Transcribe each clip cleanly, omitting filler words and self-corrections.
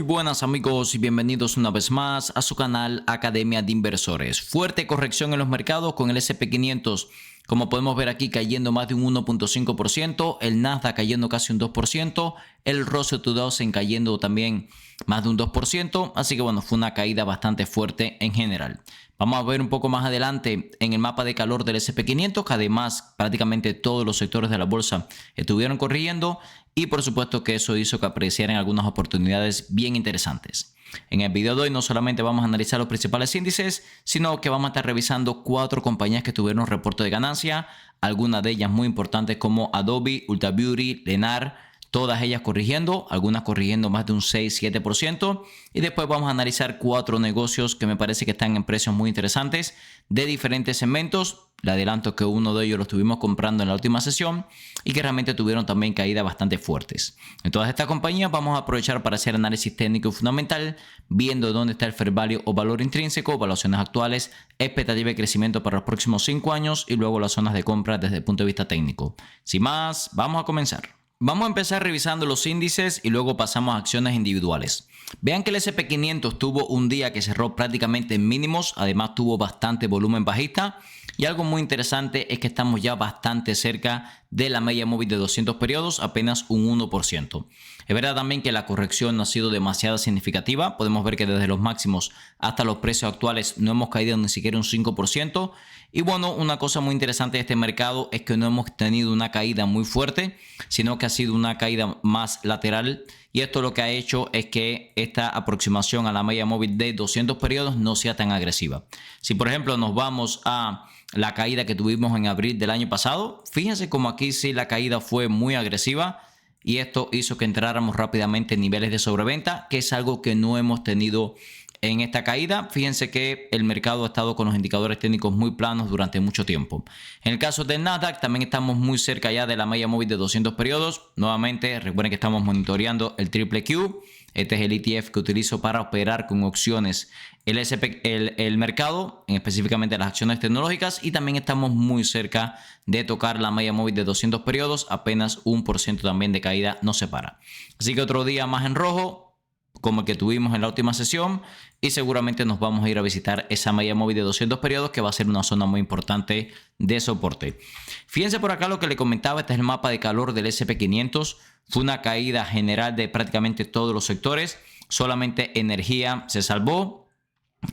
Muy buenas amigos y bienvenidos una vez más a su canal Academia de Inversores. Fuerte corrección en los mercados con el S&P 500, como podemos ver aquí, cayendo más de un 1.5%, el Nasdaq cayendo casi un 2%, el Russell 2000 cayendo también más de un 2%, así que bueno, fue una caída bastante fuerte en general. Vamos a ver un poco más adelante en el mapa de calor del S&P 500, que además prácticamente todos los sectores de la bolsa estuvieron corrigiendo y por supuesto que eso hizo que apreciaran algunas oportunidades bien interesantes. En el video de hoy no solamente vamos a analizar los principales índices, sino que vamos a estar revisando 4 compañías que tuvieron reporte de ganancia, algunas de ellas muy importantes como Adobe, Ulta Beauty, Lennar, todas ellas corrigiendo, algunas corrigiendo más de un 6-7%. Y después vamos a analizar 4 negocios que me parece que están en precios muy interesantes de diferentes segmentos. Le adelanto que uno de ellos lo estuvimos comprando en la última sesión y que realmente tuvieron también caídas bastante fuertes. En todas estas compañías vamos a aprovechar para hacer análisis técnico y fundamental, viendo dónde está el fair value o valor intrínseco, evaluaciones actuales, expectativa de crecimiento para los próximos 5 años y luego las zonas de compra desde el punto de vista técnico. Sin más, vamos a comenzar. Vamos a empezar revisando los índices y luego pasamos a acciones individuales. Vean que el S&P 500 tuvo un día que cerró prácticamente en mínimos, además tuvo bastante volumen bajista y algo muy interesante es que estamos ya bastante cerca de la media móvil de 200 periodos, apenas un 1%. Es verdad también que la corrección no ha sido demasiado significativa, podemos ver que desde los máximos hasta los precios actuales no hemos caído ni siquiera un 5%. Y bueno, una cosa muy interesante de este mercado es que no hemos tenido una caída muy fuerte, sino que ha sido una caída más lateral. Y esto lo que ha hecho es que esta aproximación a la media móvil de 200 periodos no sea tan agresiva. Si por ejemplo nos vamos a la caída que tuvimos en abril del año pasado, fíjense como aquí sí la caída fue muy agresiva y esto hizo que entráramos rápidamente en niveles de sobreventa, que es algo que no hemos tenido en esta caída. Fíjense que el mercado ha estado con los indicadores técnicos muy planos durante mucho tiempo. En el caso del Nasdaq también estamos muy cerca ya de la media móvil de 200 periodos. Nuevamente recuerden que estamos monitoreando el triple Q. Este es el ETF que utilizo para operar con opciones el mercado, específicamente las acciones tecnológicas, y también estamos muy cerca de tocar la media móvil de 200 periodos. Apenas 1% también de caída nos separa. Así que otro día más en rojo, como el que tuvimos en la última sesión, y seguramente nos vamos a ir a visitar esa media móvil de 200 periodos que va a ser una zona muy importante de soporte. Fíjense por acá lo que le comentaba, este es el mapa de calor del S&P 500. Fue una caída general de prácticamente todos los sectores, solamente energía se salvó.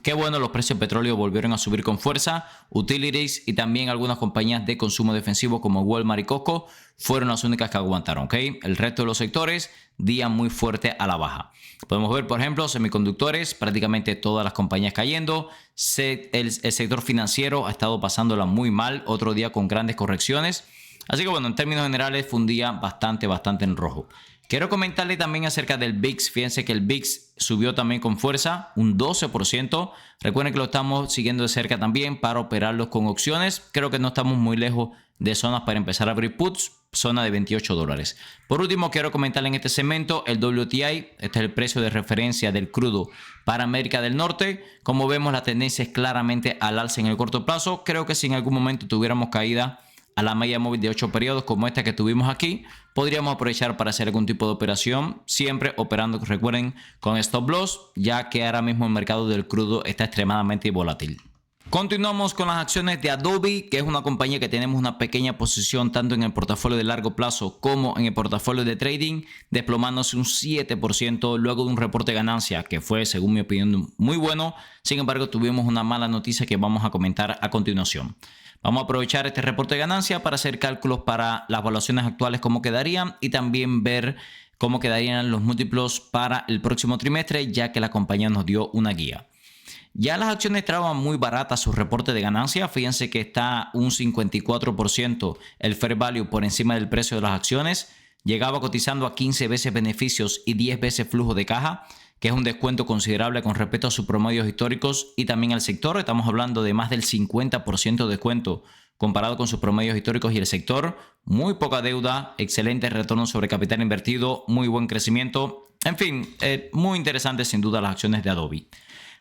Qué bueno, los precios de petróleo volvieron a subir con fuerza. Utilities y también algunas compañías de consumo defensivo como Walmart y Costco fueron las únicas que aguantaron, ¿ok? El resto de los sectores, día muy fuerte a la baja. Podemos ver, por ejemplo, semiconductores, prácticamente todas las compañías cayendo. El sector financiero ha estado pasándola muy mal, otro día con grandes correcciones. Así que bueno, en términos generales fue un día bastante en rojo. Quiero comentarle también acerca del VIX. Fíjense que el VIX subió también con fuerza, un 12%. Recuerden que lo estamos siguiendo de cerca también para operarlos con opciones. Creo que no estamos muy lejos de zonas para empezar a abrir puts, zona de $28. Por último, quiero comentarle en este segmento el WTI. Este es el precio de referencia del crudo para América del Norte. Como vemos, la tendencia es claramente al alza en el corto plazo. Creo que si en algún momento tuviéramos caída a la media móvil de 8 periodos como esta que tuvimos aquí, podríamos aprovechar para hacer algún tipo de operación, siempre operando, recuerden, con stop loss, ya que ahora mismo el mercado del crudo está extremadamente volátil. Continuamos con las acciones de Adobe, que es una compañía que tenemos una pequeña posición tanto en el portafolio de largo plazo como en el portafolio de trading, desplomándose un 7% luego de un reporte de ganancia que fue, según mi opinión, muy bueno. Sin embargo, tuvimos una mala noticia que vamos a comentar a continuación. Vamos a aprovechar este reporte de ganancia para hacer cálculos para las evaluaciones actuales, cómo quedarían, y también ver cómo quedarían los múltiplos para el próximo trimestre, ya que la compañía nos dio una guía. Ya las acciones estaban muy baratas su reporte de ganancia. Fíjense que está un 54% el fair value por encima del precio de las acciones. Llegaba cotizando a 15 veces beneficios y 10 veces flujo de caja, que es un descuento considerable con respecto a sus promedios históricos y también al sector. Estamos hablando de más del 50% de descuento comparado con sus promedios históricos y el sector. Muy poca deuda, excelente retorno sobre capital invertido, muy buen crecimiento. En fin, muy interesante sin duda las acciones de Adobe.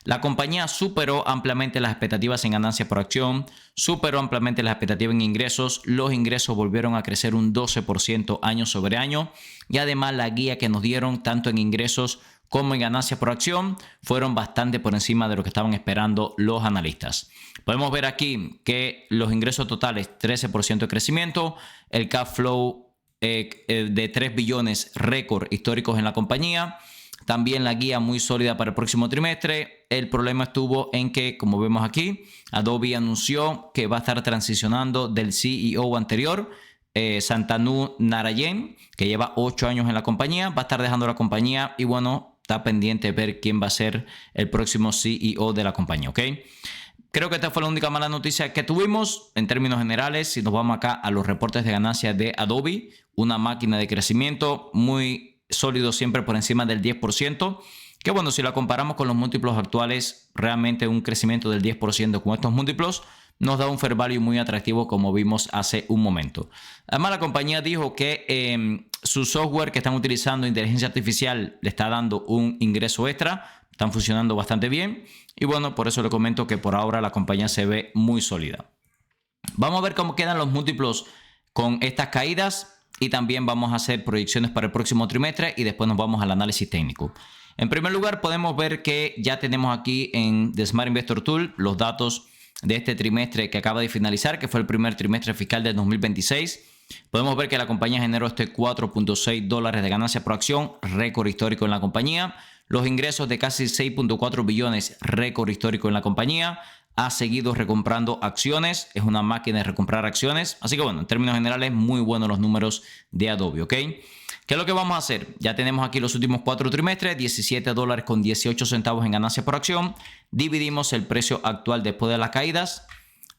La compañía superó ampliamente las expectativas en ganancias por acción, superó ampliamente las expectativas en ingresos, los ingresos volvieron a crecer un 12% año sobre año y además la guía que nos dieron tanto en ingresos como en ganancias por acción fueron bastante por encima de lo que estaban esperando los analistas. Podemos ver aquí que los ingresos totales 13% de crecimiento, el cash flow de 3 billones récord históricos en la compañía. También la guía muy sólida para el próximo trimestre. El problema estuvo en que, como vemos aquí, Adobe anunció que va a estar transicionando del CEO anterior, Shantanu Narayen, que lleva 8 años en la compañía. Va a estar dejando la compañía y bueno, está pendiente de ver quién va a ser el próximo CEO de la compañía, ¿ok? Creo que esta fue la única mala noticia que tuvimos en términos generales. Si nos vamos acá a los reportes de ganancias de Adobe, una máquina de crecimiento muy sólido, siempre por encima del 10%, que bueno, si la comparamos con los múltiplos actuales, realmente un crecimiento del 10% con estos múltiplos nos da un fair value muy atractivo, como vimos hace un momento. Además, la compañía dijo que su software que están utilizando, inteligencia artificial, le está dando un ingreso extra, están funcionando bastante bien y bueno, por eso le comento que por ahora la compañía se ve muy sólida. Vamos a ver cómo quedan los múltiplos con estas caídas. Y también vamos a hacer proyecciones para el próximo trimestre y después nos vamos al análisis técnico. En primer lugar, podemos ver que ya tenemos aquí en The Smart Investor Tool los datos de este trimestre que acaba de finalizar, que fue el primer trimestre fiscal del 2026. Podemos ver que la compañía generó este $4.6 de ganancia por acción, récord histórico en la compañía. Los ingresos de casi 6.4 billones, récord histórico en la compañía. Ha seguido recomprando acciones, es una máquina de recomprar acciones. Así que bueno, en términos generales, muy buenos los números de Adobe, ¿ok? ¿Qué es lo que vamos a hacer? Ya tenemos aquí los últimos 4 trimestres, $17.18 en ganancia por acción. Dividimos el precio actual después de las caídas,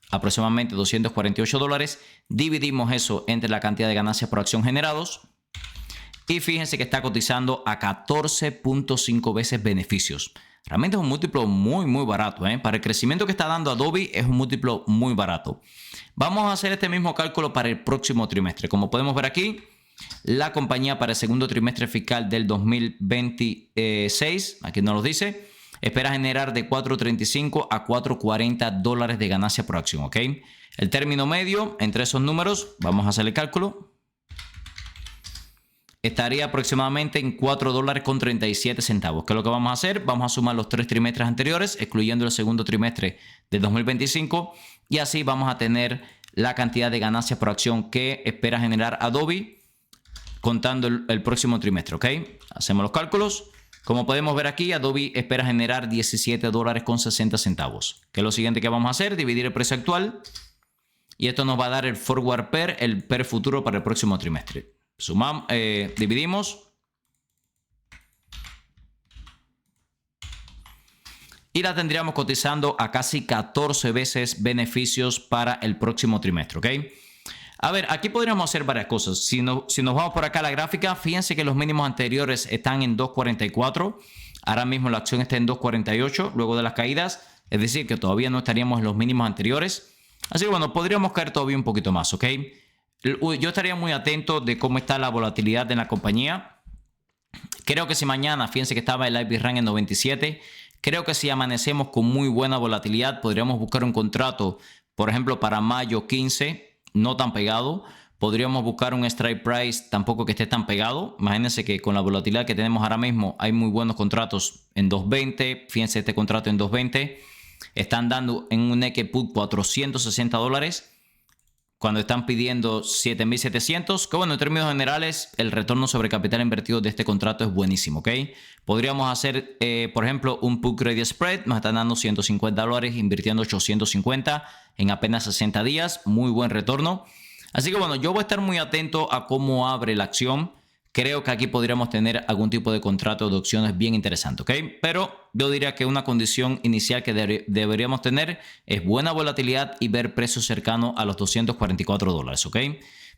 aproximadamente $248. Dividimos eso entre la cantidad de ganancias por acción generados. Y fíjense que está cotizando a 14.5 veces beneficios. Realmente es un múltiplo muy barato, ¿eh? Para el crecimiento que está dando Adobe es un múltiplo muy barato. Vamos a hacer este mismo cálculo para el próximo trimestre. Como podemos ver aquí, la compañía para el segundo trimestre fiscal del 2026, aquí nos lo dice, espera generar de $4.35 a $4.40 de ganancia por acción, ¿ok? El término medio entre esos números, vamos a hacer el cálculo, estaría aproximadamente en $4.37. ¿Qué es lo que vamos a hacer? Vamos a sumar los 3 trimestres anteriores, excluyendo el segundo trimestre del 2025. Y así vamos a tener la cantidad de ganancias por acción que espera generar Adobe contando el próximo trimestre. ¿Ok? Hacemos los cálculos. Como podemos ver aquí, Adobe espera generar $17.60. ¿Qué es lo siguiente que vamos a hacer? Dividir el precio actual. Y esto nos va a dar el forward PER, el PER futuro para el próximo trimestre. Sumamos, dividimos y la tendríamos cotizando a casi 14 veces beneficios para el próximo trimestre, ¿ok? A ver, aquí podríamos hacer varias cosas. Si nos vamos por acá a la gráfica, fíjense que los mínimos anteriores están en 2.44. Ahora mismo la acción está en 2.48 luego de las caídas. Es decir, que todavía no estaríamos en los mínimos anteriores. Así que bueno, podríamos caer todavía un poquito más, ¿ok? Yo estaría muy atento de cómo está la volatilidad en la compañía. Creo que si mañana, fíjense que estaba el IP Rank en 97, creo que si amanecemos con muy buena volatilidad, podríamos buscar un contrato, por ejemplo, para mayo 15, no tan pegado. Podríamos buscar un strike price tampoco que esté tan pegado. Imagínense que con la volatilidad que tenemos ahora mismo, hay muy buenos contratos en 2.20. Fíjense este contrato en 2.20. Están dando en un naked put $460. Cuando están pidiendo 7.700, que bueno, en términos generales, el retorno sobre capital invertido de este contrato es buenísimo, ¿ok? Podríamos hacer, por ejemplo, un put credit spread, nos están dando $150, invirtiendo 850 en apenas 60 días, muy buen retorno. Así que bueno, yo voy a estar muy atento a cómo abre la acción. Creo que aquí podríamos tener algún tipo de contrato de opciones bien interesante, ¿ok? Pero yo diría que una condición inicial que deberíamos tener es buena volatilidad y ver precios cercanos a los $244, ¿ok?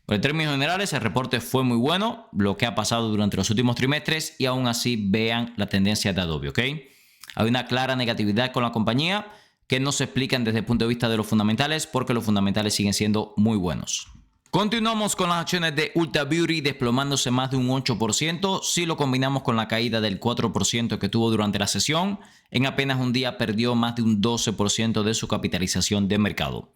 Pero en términos generales, el reporte fue muy bueno, lo que ha pasado durante los últimos trimestres y aún así vean la tendencia de Adobe, ¿ok? Hay una clara negatividad con la compañía que no se explican desde el punto de vista de los fundamentales porque los fundamentales siguen siendo muy buenos. Continuamos con las acciones de Ulta Beauty desplomándose más de un 8%. Si lo combinamos con la caída del 4% que tuvo durante la sesión, en apenas un día perdió más de un 12% de su capitalización de mercado.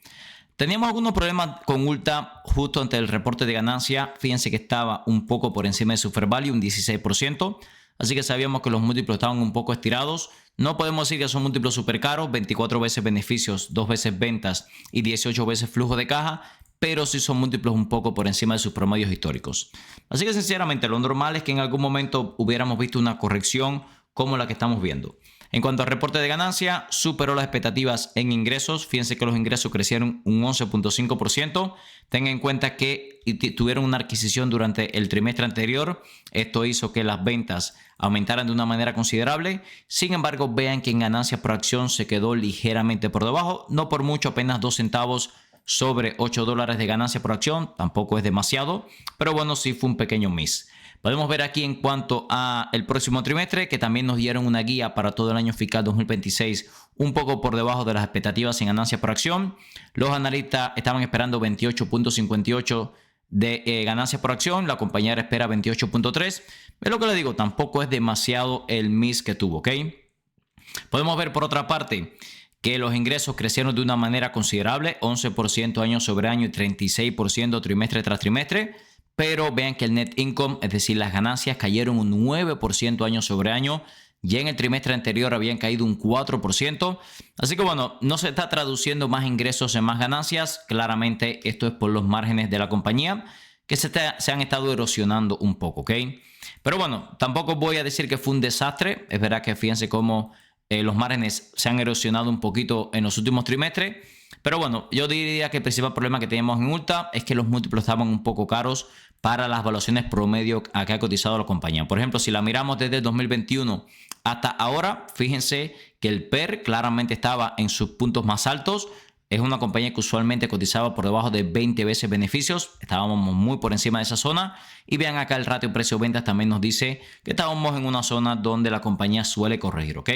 Teníamos algunos problemas con Ulta justo ante el reporte de ganancia. Fíjense que estaba un poco por encima de su fair value, un 16%. así que sabíamos que los múltiplos estaban un poco estirados. No podemos decir que son múltiplos súper caros, 24 veces beneficios, 2 veces ventas y 18 veces flujo de caja, pero sí son múltiplos un poco por encima de sus promedios históricos. Así que sinceramente lo normal es que en algún momento hubiéramos visto una corrección como la que estamos viendo. En cuanto al reporte de ganancia, superó las expectativas en ingresos. Fíjense que los ingresos crecieron un 11.5%. Tengan en cuenta que tuvieron una adquisición durante el trimestre anterior. Esto hizo que las ventas aumentaran de una manera considerable. Sin embargo, vean que en ganancias por acción se quedó ligeramente por debajo. No por mucho, apenas 2 centavos sobre $8 de ganancia por acción. Tampoco es demasiado, pero bueno, sí fue un pequeño miss. Podemos ver aquí en cuanto a el próximo trimestre, que también nos dieron una guía para todo el año fiscal 2026, un poco por debajo de las expectativas en ganancia por acción. Los analistas estaban esperando 28.58 de ganancia por acción. La compañía espera 28.3. Es lo que le digo, tampoco es demasiado el miss que tuvo, ¿ok? Podemos ver por otra parte que los ingresos crecieron de una manera considerable, 11% año sobre año y 36% trimestre tras trimestre. Pero vean que el net income, es decir, las ganancias cayeron un 9% año sobre año. Ya en el trimestre anterior habían caído un 4%. Así que bueno, no se está traduciendo más ingresos en más ganancias. Claramente esto es por los márgenes de la compañía que se han estado erosionando un poco, ¿ok? Pero bueno, tampoco voy a decir que fue un desastre. Es verdad que fíjense cómo los márgenes se han erosionado un poquito en los últimos trimestres. Pero bueno, yo diría que el principal problema que teníamos en Ulta es que los múltiplos estaban un poco caros para las valuaciones promedio a que ha cotizado la compañía. Por ejemplo, si la miramos desde el 2021 hasta ahora, fíjense que el PER claramente estaba en sus puntos más altos. Es una compañía que usualmente cotizaba por debajo de 20 veces beneficios. Estábamos muy por encima de esa zona. Y vean acá el ratio precio-ventas también nos dice que estábamos en una zona donde la compañía suele corregir, ¿ok?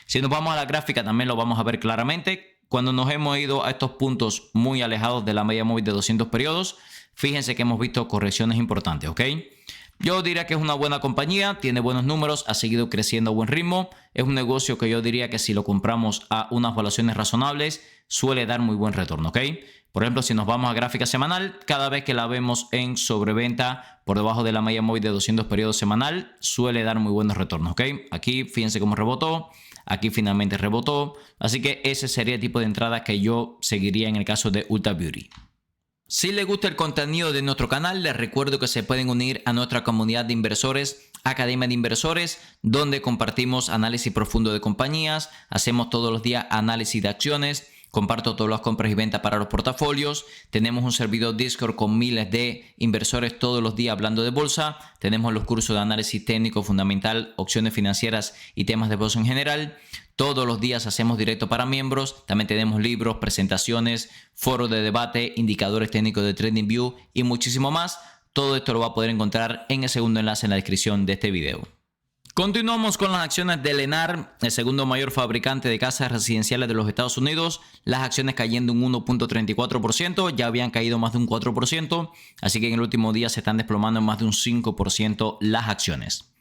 Si nos vamos a la gráfica también lo vamos a ver claramente. Cuando nos hemos ido a estos puntos muy alejados de la media móvil de 200 periodos, fíjense que hemos visto correcciones importantes, ¿ok? Yo diría que es una buena compañía, tiene buenos números, ha seguido creciendo a buen ritmo. Es un negocio que yo diría que si lo compramos a unas valuaciones razonables, suele dar muy buen retorno, ¿ok? Por ejemplo, si nos vamos a gráfica semanal, cada vez que la vemos en sobreventa por debajo de la media móvil de 200 periodos semanal, suele dar muy buenos retornos, ¿ok? Aquí fíjense cómo rebotó. Aquí finalmente rebotó. Así que ese sería el tipo de entrada que yo seguiría en el caso de Ulta Beauty. Si les gusta el contenido de nuestro canal, les recuerdo que se pueden unir a nuestra comunidad de inversores, Academia de Inversores, donde compartimos análisis profundo de compañías, hacemos todos los días análisis de acciones, comparto todas las compras y ventas para los portafolios. Tenemos un servidor Discord con miles de inversores todos los días hablando de bolsa. Tenemos los cursos de análisis técnico fundamental, opciones financieras y temas de bolsa en general. Todos los días hacemos directo para miembros. También tenemos libros, presentaciones, foros de debate, indicadores técnicos de TradingView y muchísimo más. Todo esto lo va a poder encontrar en el segundo enlace en la descripción de este video. Continuamos con las acciones de Lennar, el segundo mayor fabricante de casas residenciales de los Estados Unidos. Las acciones cayendo un 1.34%, ya habían caído más de un 4%, así que en el último día se están desplomando en más de un 5% las acciones.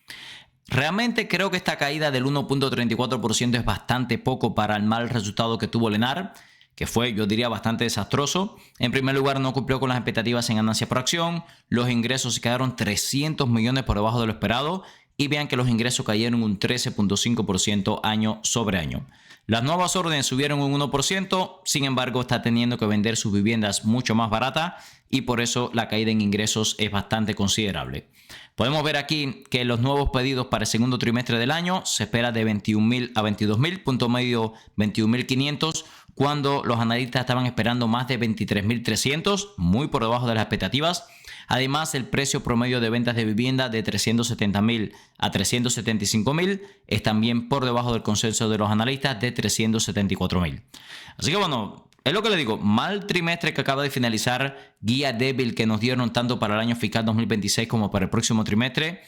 Realmente creo que esta caída del 1.34% es bastante poco para el mal resultado que tuvo Lennar, que fue, yo diría, bastante desastroso. En primer lugar, no cumplió con las expectativas en ganancia por acción. Los ingresos se quedaron 300 millones por debajo de lo esperado. Y vean que los ingresos cayeron un 13.5% año sobre año. Las nuevas órdenes subieron un 1%, sin embargo está teniendo que vender sus viviendas mucho más baratas y por eso la caída en ingresos es bastante considerable. Podemos ver aquí que los nuevos pedidos para el segundo trimestre del año se espera de 21.000 a 22.000, punto medio 21.500, cuando los analistas estaban esperando más de 23.300, muy por debajo de las expectativas. Además, el precio promedio de ventas de vivienda de 370.000 a 375.000 es también por debajo del consenso de los analistas de 374.000. Así que bueno, es lo que le digo, mal trimestre que acaba de finalizar, guía débil que nos dieron tanto para el año fiscal 2026 como para el próximo trimestre.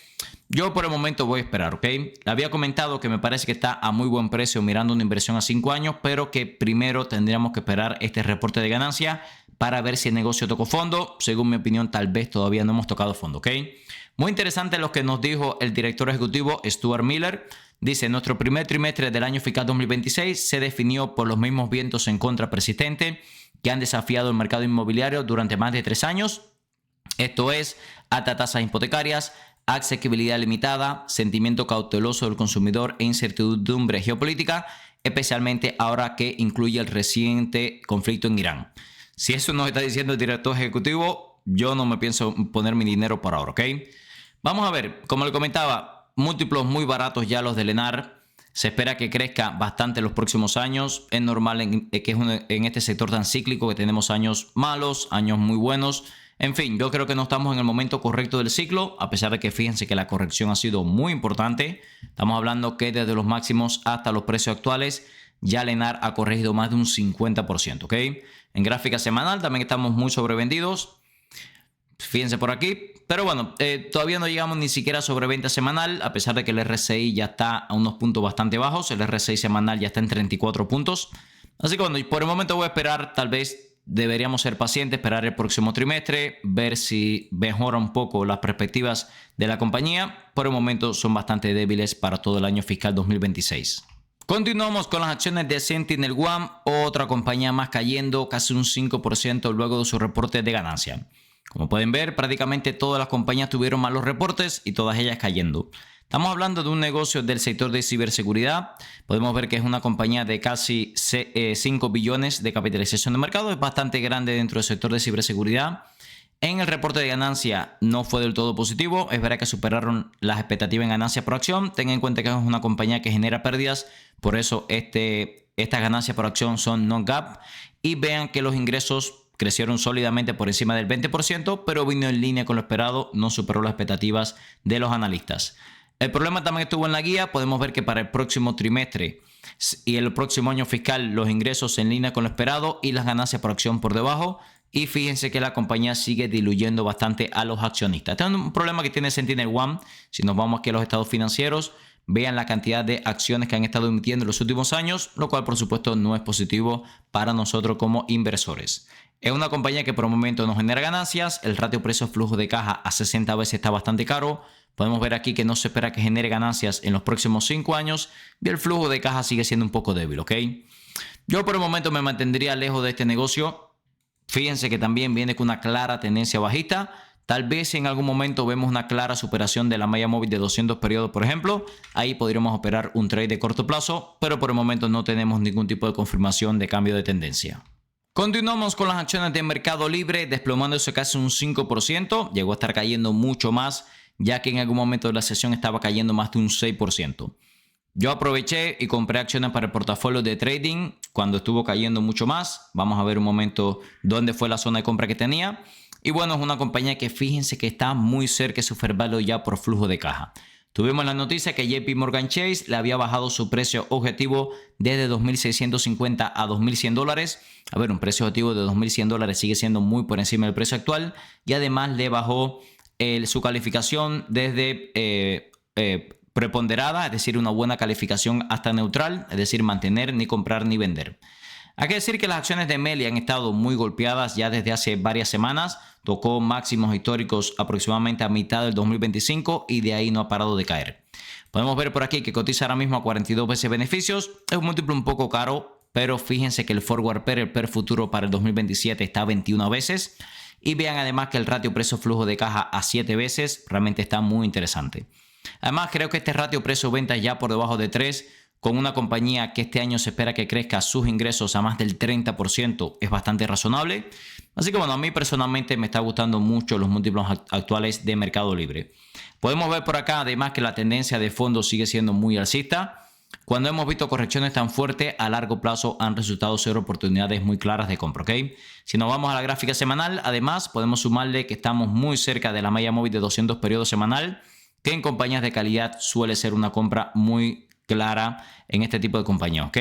Yo por el momento voy a esperar, ¿ok? Le había comentado que me parece que está a muy buen precio mirando una inversión a 5 años, pero que primero tendríamos que esperar este reporte de ganancia para ver si el negocio tocó fondo. Según mi opinión, tal vez todavía no hemos tocado fondo, ¿ok? Muy interesante lo que nos dijo el director ejecutivo Stuart Miller. Dice, nuestro primer trimestre del año fiscal 2026 se definió por los mismos vientos en contra persistentes que han desafiado el mercado inmobiliario durante más de 3 años. Esto es, altas tasas hipotecarias, asequibilidad limitada, sentimiento cauteloso del consumidor e incertidumbre geopolítica, especialmente ahora que incluye el reciente conflicto en Irán. Si eso nos está diciendo el director ejecutivo, yo no me pienso poner mi dinero por ahora, ¿ok? Vamos a ver, como le comentaba, múltiplos muy baratos ya los de Lennar. Se espera que crezca bastante en los próximos años. Es normal en este sector tan cíclico que tenemos años malos, años muy buenos. En fin, yo creo que no estamos en el momento correcto del ciclo, a pesar de que fíjense que la corrección ha sido muy importante. Estamos hablando que desde los máximos hasta los precios actuales, ya Lennar ha corregido más de un 50%, ¿ok? En gráfica semanal también estamos muy sobrevendidos. Fíjense por aquí, pero bueno, todavía no llegamos ni siquiera a sobreventa semanal, a pesar de que el RSI ya está a unos puntos bastante bajos. El RSI semanal ya está en 34 puntos. Así que bueno, por el momento voy a esperar, tal vez deberíamos ser pacientes, esperar el próximo trimestre, ver si mejora un poco las perspectivas de la compañía. Por el momento son bastante débiles para todo el año fiscal 2026. Continuamos con las acciones de SentinelOne, otra compañía más cayendo casi un 5% luego de su reporte de ganancia. Como pueden ver, prácticamente todas las compañías tuvieron malos reportes y todas ellas cayendo. Estamos hablando de un negocio del sector de ciberseguridad. Podemos ver que es una compañía de casi 5 billones de capitalización de mercado. Es bastante grande dentro del sector de ciberseguridad. En el reporte de ganancia no fue del todo positivo. Es verdad que superaron las expectativas en ganancias por acción. Tengan en cuenta que es una compañía que genera pérdidas. Por eso estas ganancias por acción son non-GAAP. Y vean que los ingresos crecieron sólidamente por encima del 20%, pero vino en línea con lo esperado, no superó las expectativas de los analistas. El problema también estuvo en la guía. Podemos ver que para el próximo trimestre y el próximo año fiscal los ingresos en línea con lo esperado y las ganancias por acción por debajo. Y fíjense que la compañía sigue diluyendo bastante a los accionistas. Este es un problema que tiene SentinelOne. Si nos vamos aquí a los estados financieros, vean la cantidad de acciones que han estado emitiendo en los últimos años, lo cual por supuesto no es positivo para nosotros como inversores. Es una compañía que por el momento no genera ganancias. El ratio precio-flujo de caja a 60 veces está bastante caro. Podemos ver aquí que no se espera que genere ganancias en los próximos 5 años y el flujo de caja sigue siendo un poco débil, ¿ok? Yo por el momento me mantendría lejos de este negocio. Fíjense que también viene con una clara tendencia bajista. Tal vez si en algún momento vemos una clara superación de la media móvil de 200 periodos, por ejemplo, ahí podríamos operar un trade de corto plazo, pero por el momento no tenemos ningún tipo de confirmación de cambio de tendencia. Continuamos con las acciones de Mercado Libre, desplomándose casi un 5%. Llegó a estar cayendo mucho más, ya que en algún momento de la sesión estaba cayendo más de un 6%. Yo aproveché y compré acciones para el portafolio de trading cuando estuvo cayendo mucho más. Vamos a ver un momento dónde fue la zona de compra que tenía. Y bueno, es una compañía que fíjense que está muy cerca de su fair value ya por flujo de caja. Tuvimos la noticia que JP Morgan Chase le había bajado su precio objetivo desde $2.650 a $2.100. A ver, un precio objetivo de $2.100 sigue siendo muy por encima del precio actual. Y además le bajó su calificación desde preponderada, es decir, una buena calificación, hasta neutral, es decir, mantener, ni comprar ni vender. Hay que decir que las acciones de Meli han estado muy golpeadas ya desde hace varias semanas. Tocó máximos históricos aproximadamente a mitad del 2025 y de ahí no ha parado de caer. Podemos ver por aquí que cotiza ahora mismo a 42 veces beneficios. Es un múltiplo un poco caro, pero fíjense que el forward PER, el PER futuro para el 2027 está a 21 veces. Y vean además que el ratio precio-flujo de caja a 7 veces realmente está muy interesante. Además, creo que este ratio precio-venta ya por debajo de 3, con una compañía que este año se espera que crezca sus ingresos a más del 30%, es bastante razonable. Así que bueno, a mí personalmente me está gustando mucho los múltiplos actuales de Mercado Libre. Podemos ver por acá además que la tendencia de fondo sigue siendo muy alcista. Cuando hemos visto correcciones tan fuertes, a largo plazo han resultado ser oportunidades muy claras de compra, ¿ok? Si nos vamos a la gráfica semanal, además podemos sumarle que estamos muy cerca de la media móvil de 200 periodos semanal, que en compañías de calidad suele ser una compra muy clara en este tipo de compañías, ¿ok?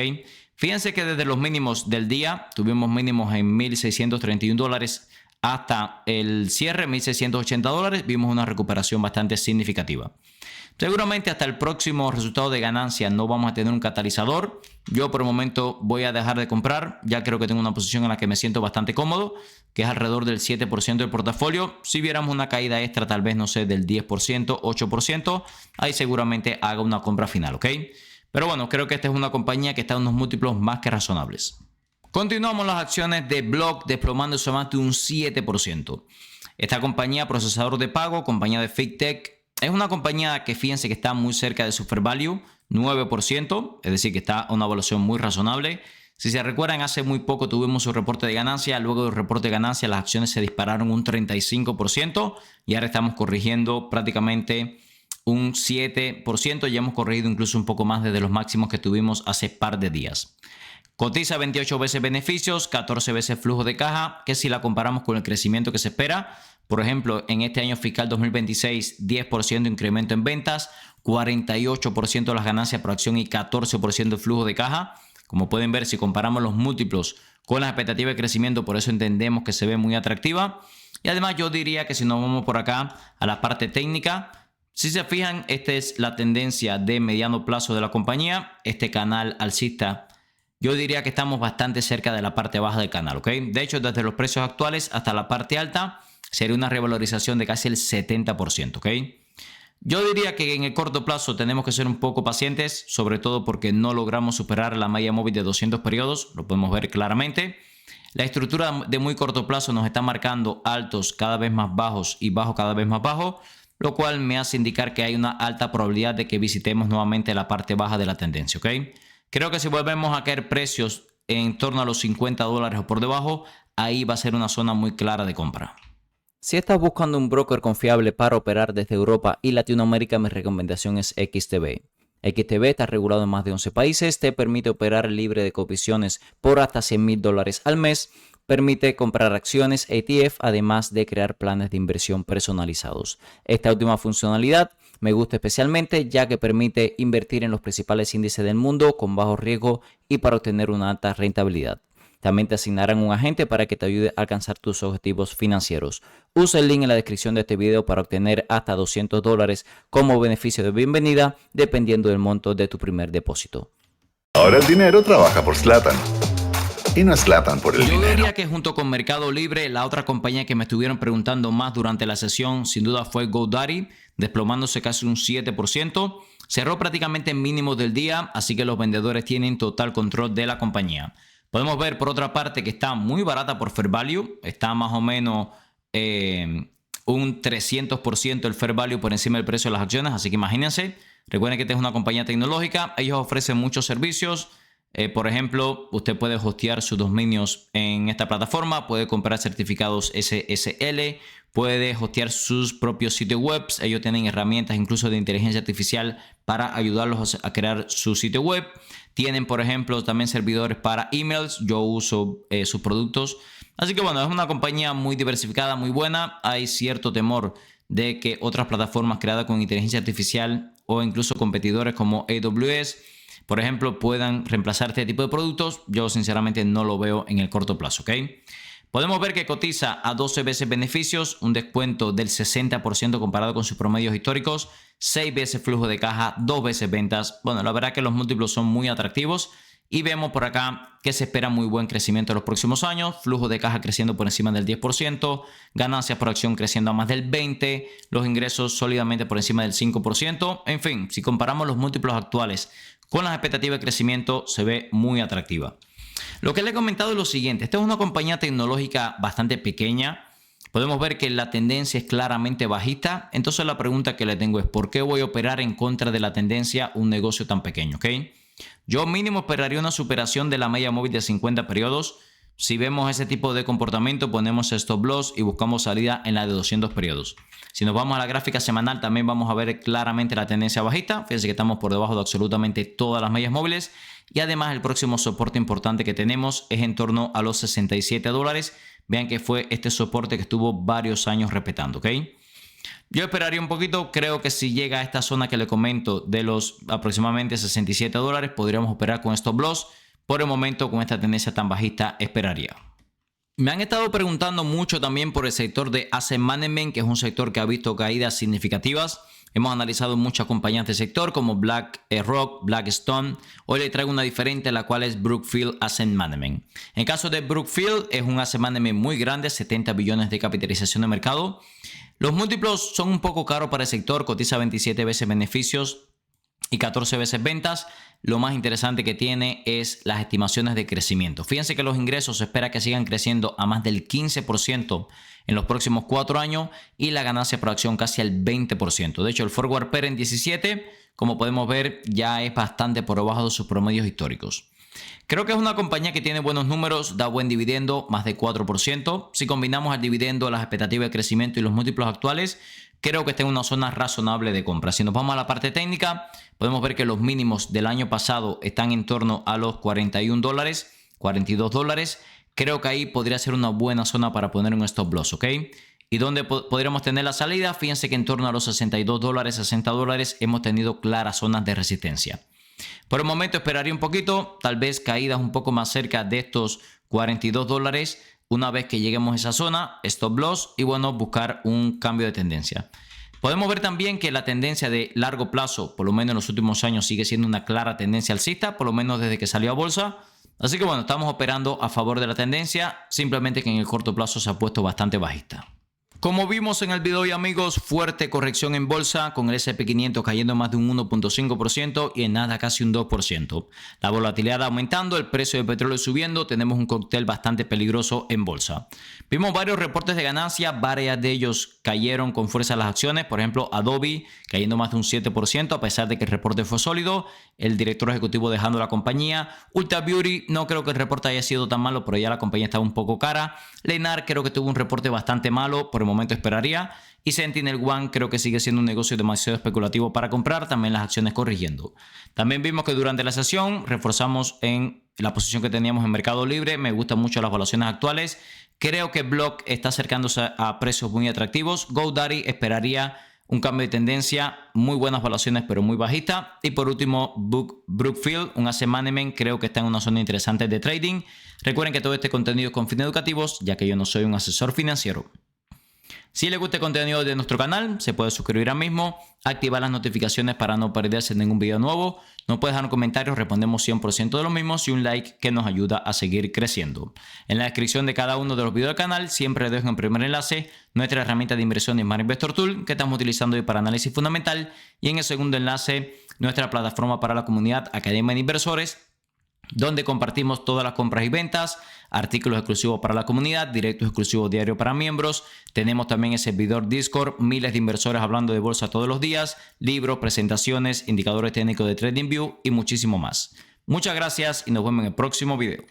Fíjense que desde los mínimos del día, tuvimos mínimos en $1.631 hasta el cierre, $1.680, vimos una recuperación bastante significativa. Seguramente hasta el próximo resultado de ganancia no vamos a tener un catalizador. Yo por el momento voy a dejar de comprar. Ya creo que tengo una posición en la que me siento bastante cómodo, que es alrededor del 7% del portafolio. Si viéramos una caída extra, tal vez, no sé, del 10%, 8%, ahí seguramente haga una compra final, ¿ok? Pero bueno, creo que esta es una compañía que está en unos múltiplos más que razonables. Continuamos las acciones de Block desplomándose más de un 7%. Esta compañía, procesador de pago, compañía de FinTech, Es una compañía que fíjense que está muy cerca de su fair value, 9%, es decir, que está a una evaluación muy razonable. Si se recuerdan, hace muy poco tuvimos su reporte de ganancia. Luego del reporte de ganancia, las acciones se dispararon un 35% y ahora estamos corrigiendo prácticamente un 7%. Ya hemos corregido incluso un poco más desde los máximos que tuvimos hace par de días. Cotiza 28 veces beneficios, 14 veces flujo de caja, que si la comparamos con el crecimiento que se espera, por ejemplo, en este año fiscal 2026, 10% de incremento en ventas, 48% de las ganancias por acción y 14% de flujo de caja. Como pueden ver, si comparamos los múltiplos con las expectativas de crecimiento, por eso entendemos que se ve muy atractiva. Y además yo diría que si nos vamos por acá a la parte técnica, si se fijan, esta es la tendencia de mediano plazo de la compañía, este canal alcista. Yo diría que estamos bastante cerca de la parte baja del canal, ¿ok? De hecho, desde los precios actuales hasta la parte alta sería una revalorización de casi el 70%, ¿ok? Yo diría que en el corto plazo tenemos que ser un poco pacientes, sobre todo porque no logramos superar la media móvil de 200 periodos, lo podemos ver claramente. La estructura de muy corto plazo nos está marcando altos cada vez más bajos y bajos cada vez más bajos, lo cual me hace indicar que hay una alta probabilidad de que visitemos nuevamente la parte baja de la tendencia, ¿ok? Creo que si volvemos a caer precios en torno a los $50 o por debajo, ahí va a ser una zona muy clara de compra. Si estás buscando un broker confiable para operar desde Europa y Latinoamérica, mi recomendación es XTB. XTB está regulado en más de 11 países, te permite operar libre de comisiones por hasta $100,000 al mes, permite comprar acciones ETF, además de crear planes de inversión personalizados. Esta última funcionalidad me gusta especialmente ya que permite invertir en los principales índices del mundo con bajo riesgo y para obtener una alta rentabilidad. También te asignarán un agente para que te ayude a alcanzar tus objetivos financieros. Usa el link en la descripción de este video para obtener hasta $200 como beneficio de bienvenida, dependiendo del monto de tu primer depósito. Ahora el dinero trabaja por Zlatan. Y no es Zlatan por el dinero. Yo diría que junto con Mercado Libre, la otra compañía que me estuvieron preguntando más durante la sesión, sin duda fue GoDaddy, desplomándose casi un 7%. Cerró prácticamente en mínimos del día, así que los vendedores tienen total control de la compañía. Podemos ver por otra parte que está muy barata por fair value, está más o menos un 300% el fair value por encima del precio de las acciones, así que imagínense, recuerden que esta es una compañía tecnológica, ellos ofrecen muchos servicios, por ejemplo, usted puede hostear sus dominios en esta plataforma, puede comprar certificados SSL, puede hostear sus propios sitios web, ellos tienen herramientas incluso de inteligencia artificial para ayudarlos a crear su sitio web. Tienen, por ejemplo, también servidores para emails. Yo uso sus productos. Así que bueno, es una compañía muy diversificada, muy buena. Hay cierto temor de que otras plataformas creadas con inteligencia artificial o incluso competidores como AWS, por ejemplo, puedan reemplazar este tipo de productos. Yo sinceramente no lo veo en el corto plazo, ¿ok? Podemos ver que cotiza a 12 veces beneficios, un descuento del 60% comparado con sus promedios históricos, 6 veces flujo de caja, 2 veces ventas. Bueno, la verdad que los múltiplos son muy atractivos y vemos por acá que se espera muy buen crecimiento en los próximos años, flujo de caja creciendo por encima del 10%, ganancias por acción creciendo a más del 20%, los ingresos sólidamente por encima del 5%. En fin, si comparamos los múltiplos actuales con las expectativas de crecimiento, se ve muy atractiva. Lo que le he comentado es lo siguiente, esta es una compañía tecnológica bastante pequeña, podemos ver que la tendencia es claramente bajista, entonces la pregunta que le tengo es ¿por qué voy a operar en contra de la tendencia un negocio tan pequeño? ¿Okay? Yo mínimo esperaría una superación de la media móvil de 50 periodos, si vemos ese tipo de comportamiento ponemos stop loss y buscamos salida en la de 200 periodos. Si nos vamos a la gráfica semanal también vamos a ver claramente la tendencia bajista, fíjense que estamos por debajo de absolutamente todas las medias móviles. Y además el próximo soporte importante que tenemos es en torno a los $67. Vean que fue este soporte que estuvo varios años respetando, ¿ok? Yo esperaría un poquito, creo que si llega a esta zona que le comento de los aproximadamente $67, podríamos operar con stop loss. Por el momento, con esta tendencia tan bajista, esperaría. Me han estado preguntando mucho también por el sector de asset management, que es un sector que ha visto caídas significativas. Hemos analizado muchas compañías del sector como BlackRock, Blackstone. Hoy le traigo una diferente, la cual es Brookfield Asset Management. En el caso de Brookfield, es un asset management muy grande, 70 billones de capitalización de mercado. Los múltiplos son un poco caros para el sector, cotiza 27 veces beneficios y 14 veces ventas. Lo más interesante que tiene es las estimaciones de crecimiento. Fíjense que los ingresos se espera que sigan creciendo a más del 15% en los próximos 4 años y la ganancia por acción casi al 20%. De hecho, el forward PER en 17, como podemos ver, ya es bastante por debajo de sus promedios históricos. Creo que es una compañía que tiene buenos números, da buen dividendo, más de 4%. Si combinamos el dividendo, las expectativas de crecimiento y los múltiplos actuales, creo que está en una zona razonable de compra. Si nos vamos a la parte técnica, podemos ver que los mínimos del año pasado están en torno a los $41, $42. Creo que ahí podría ser una buena zona para poner un stop loss, ¿ok? ¿Y dónde podríamos tener la salida? Fíjense que en torno a los $62, $60 hemos tenido claras zonas de resistencia. Por el momento esperaría un poquito, tal vez caídas un poco más cerca de estos $42. Una vez que lleguemos a esa zona, stop loss y bueno, buscar un cambio de tendencia. Podemos ver también que la tendencia de largo plazo, por lo menos en los últimos años, sigue siendo una clara tendencia alcista, por lo menos desde que salió a bolsa. Así que bueno, estamos operando a favor de la tendencia, simplemente que en el corto plazo se ha puesto bastante bajista. Como vimos en el video hoy, amigos, fuerte corrección en bolsa con el S&P 500 cayendo más de un 1.5% y en nada casi un 2%. La volatilidad aumentando, el precio del petróleo subiendo, tenemos un cóctel bastante peligroso en bolsa. Vimos varios reportes de ganancia, varias de ellos cayeron con fuerza las acciones, por ejemplo Adobe cayendo más de un 7% a pesar de que el reporte fue sólido, el director ejecutivo dejando la compañía, Ulta Beauty no creo que el reporte haya sido tan malo, pero ya la compañía estaba un poco cara, Lennar creo que tuvo un reporte bastante malo, por el momento esperaría, y Sentinel One creo que sigue siendo un negocio demasiado especulativo para comprar, también las acciones corrigiendo. También vimos que durante la sesión reforzamos en la posición que teníamos en Mercado Libre, me gustan mucho las valuaciones actuales, creo que Block está acercándose a precios muy atractivos, GoDaddy esperaría un cambio de tendencia, muy buenas valuaciones pero muy bajitas, y por último Brookfield, un asset management, creo que está en una zona interesante de trading. Recuerden que todo este contenido es con fines educativos, ya que yo no soy un asesor financiero. Si les gusta el contenido de nuestro canal, se puede suscribir ahora mismo, activar las notificaciones para no perderse ningún video nuevo. Nos puedes dejar un comentario, respondemos 100% de los mismos y un like que nos ayuda a seguir creciendo. En la descripción de cada uno de los videos del canal siempre dejo en primer enlace nuestra herramienta de inversión Smart Investor Tool que estamos utilizando hoy para análisis fundamental y en el segundo enlace nuestra plataforma para la comunidad Academia de Inversores, donde compartimos todas las compras y ventas, artículos exclusivos para la comunidad, directos exclusivos diarios para miembros. Tenemos también el servidor Discord, miles de inversores hablando de bolsa todos los días, libros, presentaciones, indicadores técnicos de TradingView y muchísimo más. Muchas gracias y nos vemos en el próximo video.